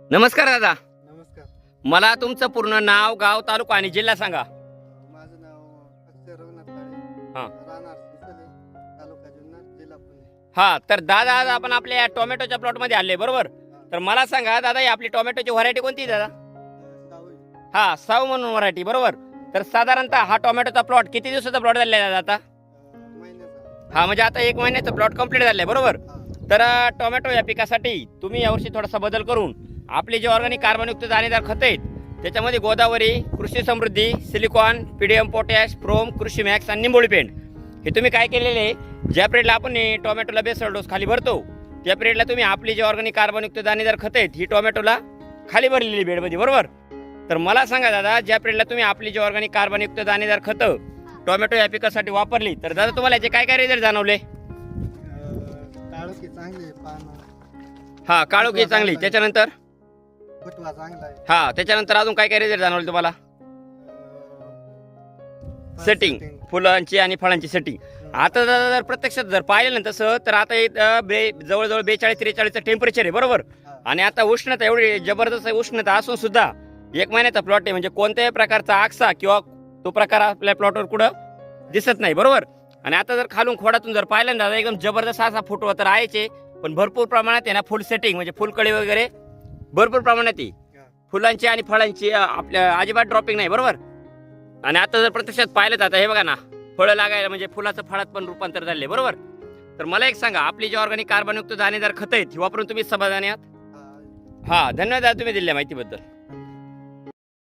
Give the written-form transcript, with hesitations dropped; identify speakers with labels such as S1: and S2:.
S1: नमस्कार दादा.
S2: नमस्कार.
S1: मला तुमचं पूर्ण नाव, गाव, तालुका आणि जिल्हा सांगा.
S2: माझं नाव अक्षय रघुनाथ काळे.
S1: हां.
S2: राहणार सुसले, तालुका जुन्नर, जिल्हा पुणे.
S1: हा, तर दादा आज आपण आपल्या टोमॅटोच्या प्लॉटमध्ये आले बरोबर. तर मला सांगा दादा, ही आपली टोमॅटोची व्हरायटी कोणती आहे दादा?
S2: सावळी.
S1: हा, साऊ म्हणून व्हरायटी बरोबर. तर साधारणतः हा टोमॅटोचा प्लॉट किती दिवसाचा प्लॉट झालेला आहे दादा आता?
S2: महिन्याचा.
S1: हा, म्हणजे आता 1 महिन्याचा प्लॉट कंप्लीट झालाय बरोबर. तर टोमॅटो या पिकासाठी तुम्ही यावर्षी थोडासा बदल करून आपले जे ऑर्गॅनिक कार्बनयुक्त दाणेदार खत आहेत त्याच्यामध्ये गोदावरी, कृषी समृद्धी, सिलिकॉन, पीडीएम पोटॅश, प्रोम, कृषी मॅक्स आणि निंबोळी पेंट हे तुम्ही काय केलेले आहे, ज्या पिरियडला आपण टोमॅटोला बेसल डोस खाली भरतो त्या पिरियडला तुम्ही आपली जे ऑर्गॅनिक कार्बनयुक्त दाणेदार खत आहेत ही टोमॅटोला खाली भरलेली बेडमध्ये बरोबर. तर मला सांगा दादा, ज्या पिरियडला तुम्ही आपली जे ऑर्गॅनिक कार्बनयुक्त दाणेदार खतं टोमॅटो या पिकासाठी वापरली तर दादा तुम्हाला याचे काय काय रिझल्ट जाणवले?
S2: काळोखी चांगली, पानं
S1: हा, काळोखी चांगली, त्याच्यानंतर
S2: फुटवा चांगला आहे.
S1: हा, त्याच्यानंतर अजून काय काय रिझल्ट जाणवले तुम्हाला? सेटिंग, फुलांची आणि फळांची सेटिंग. आता जर प्रत्यक्षात जर पाहिलं ना तसं तर आता जवळजवळ 42-43 टेम्परेचर आहे बरोबर. आणि आता उष्णता एवढी जबरदस्त उष्णता असून सुद्धा 1 महिन्याचा प्लॉट आहे, म्हणजे कोणत्याही प्रकारचा आक्सा किंवा तो प्रकार आपल्या प्लॉटवर कुठं दिसत नाही बरोबर. आणि आता जर खालून खोडातून जर पाहिलं ना एकदम जबरदस्त असा फुटवा तर आहेचे, पण भरपूर प्रमाणात आहे ना फुल सेटिंग म्हणजे फुलकळी वगैरे भरपूर प्रमाणात आहे. फुलांची आणि फळांची आपल्या अजिबात ड्रॉपिंग नाही बरोबर. आणि आता जर प्रत्यक्षात पाहिलं तर आता हे बघा ना, फळं लागायला म्हणजे फुलाचं फळात पण रूपांतर झाले बरोबर. तर मला एक सांगा, आपली जी ऑर्गॅनिक कार्बनयुक्त दाणेदार खत आहेत ही वापरून तुम्ही समाधानी आहात? हा, धन्यवाद तुम्ही दिलेल्या माहितीबद्दल.